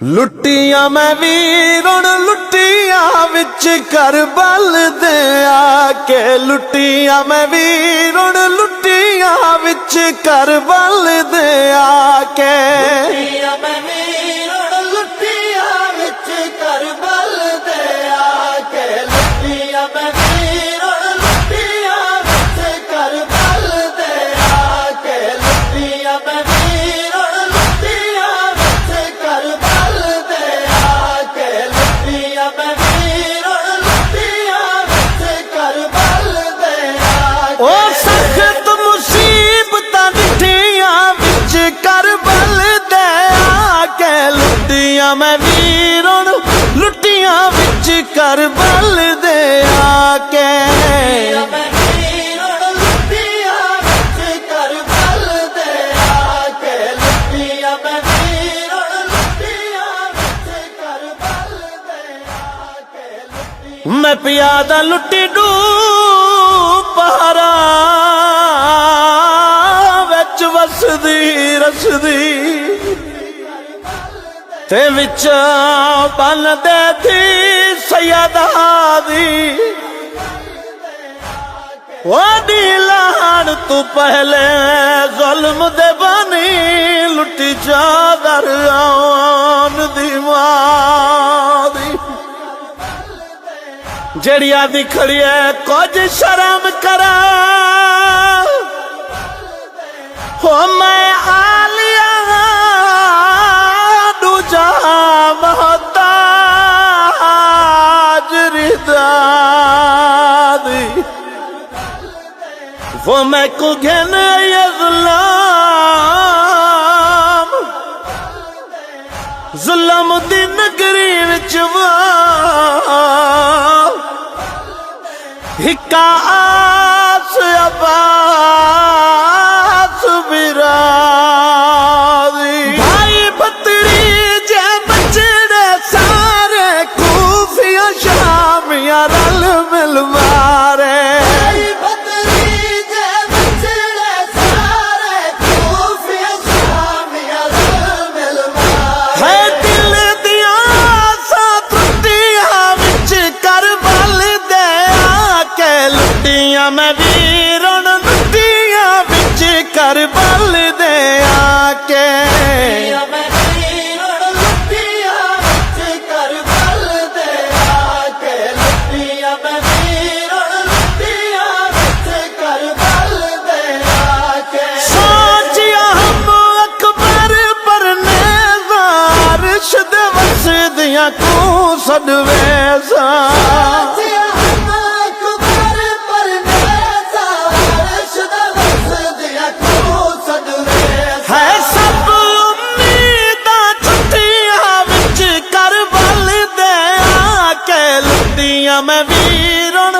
लुटिया मैं वीरुण लुटिया विच करबल दे आके, लुटिया मैं वीरुण लुटिया विच करबल दे आके, लुटिया मैं वीरुण लुटिया विच करबल दे आके, लुटिया मैं वीरुण लुटिया विच करबल दे आके, लुटिया मैं वीरुण लुटिया विच करबल दे आके, लुटिया मैं वीरुण लुटिया विच करबल दे आके। ओ सख्त मुसीबतां डिठियां विच करबल दे आके, लुटिया मैं वीरुण लुटिया विच करबल दे आके, लुटिया मैं वीरुण लुटिया विच करबल दे आके, लुटिया मैं वीरुण लुटिया विच करबल दे आके, लुटिया मैं पियादा लुटी डू पहाड़ा विच वसदी रसदी, ते विच बन दे थी सैयदा दी, वादी लान तू पहले जुल्म दे बनी लुटी चादर आन दी मां दी, जड़ी आदि खड़ी है कुछ शर्म करा, हो मैं आलिया दूजा मोहताज रिदा दी, वो मैं को घेन ये जुल्म दी नगरी विच हिक्का आस अब्बास बिरादी, भाई भतरी जे बचड़े सारे खूफिया शामिया रल मिल मारे, भतरी जे बचड़े सारे खूफिया शामिया रल मिल मारे, है दिल दिया सा त्रुटिया विच करबल दे आके, लुटिया मैं वीरुण लुटिया विच करबल दे आके, लुटिया मैं वीरुण लुटिया विच करबल दे आके, लुटिया मैं वीरुण लुटिया विच करबल दे आके। सोचिया हम अकबर पर नेज़ार शुद वसदियां तू सदवेसा, साथिया हम अकबर पर नेज़ार शुद वसदियां तू सदवेसा, है सब उम्मीदां छुट्टियां विच करबल दे आके, लुटिया मैं वीरुण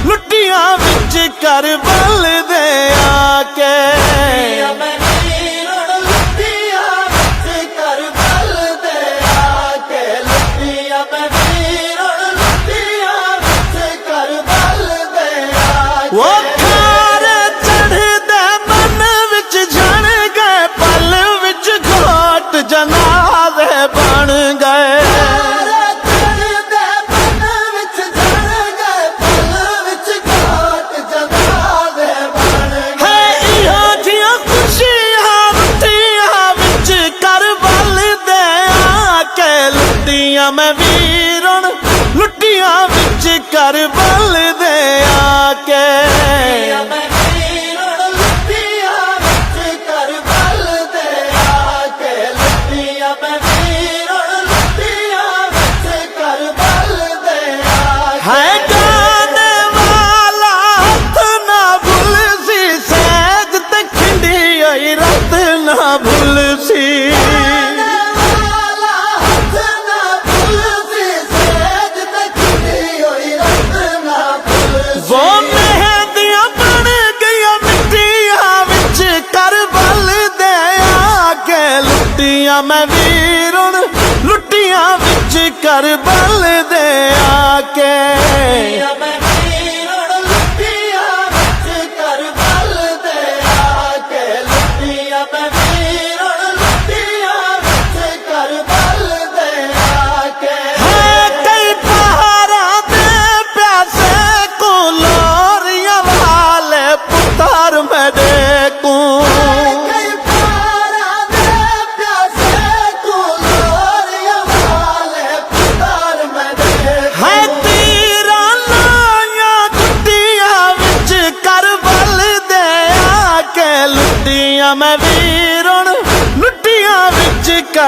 लुटिया विच करबल दे आके, लुटिया मैं वीरुण लुटिया विच करबल दे आके, लुटिया मैं वीरुण लुटिया विच करबल दे आके। वो खारे चढ़दे मन विच झण गए, पल विच घोट जनाज़े बन गए, सारे चढ़दे मन विच झड़ गए, पल विच घोट जनाज़े बन गए। है इहो जियां खुशियां लुटिया विच करबल दे आके, लुटिया मैं वीरुण लुटिया विच करबल दे आके, लुटिया मैं वीरुण लुटिया विच करबल दे आके, लुटिया मैं वीरुण लुटिया विच करबल दे आके। है गाने वाला हथ ना भूल सी, सैज ते खिंडी होई रत ना भूल सी, गाने वाला हथ ना भूल सी, सैज ते खिंडी होई रत ना भूल सी। वो मेहंदियां बन गईयां मिट्टियां विच करबल दे आके, लुटिया मैं वीरुण लुटिया विच करबल दे आके, लुटिया मैं वीरुण लुटिया विच करबल दे आके, लुटिया मैं वीरुण लुटिया विच करबल दे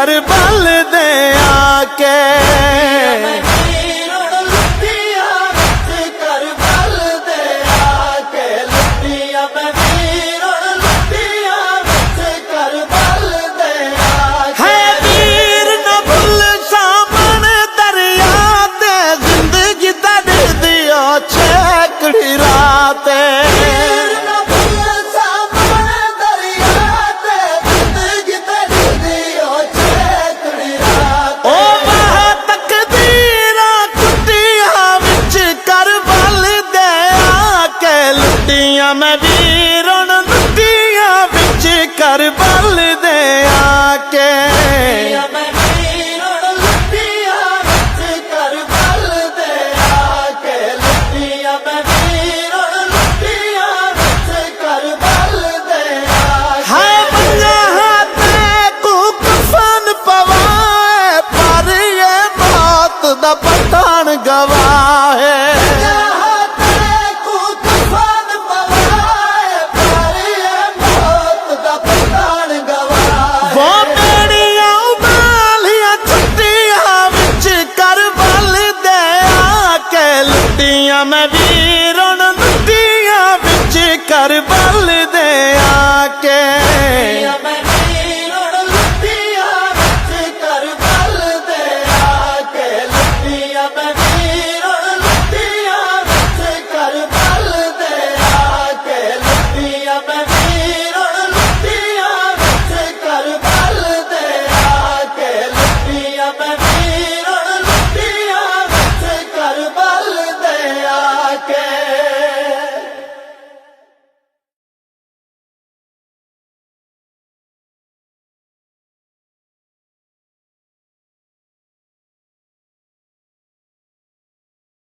करबल दे आके। मैं वीरन लुटिया विच करबल दे आके। मैं वीरन लुटिया विच करबल दे आके। लुटिया मैं वीरन लुटिया विच करबल दे आके। हाय मंगा हाथे को कफन पवाए पर ये मौत दा पठान गवाए। मैं वीरन लुटिया विच करबल दे आके। मैं वीरन लुटिया विच करबल दे आके। लुटिया मैं वीरन लुटिया विच करबल दे आके। लुटिया मैं वीरन लुटिया विच करबल दे आके। लुटिया मैं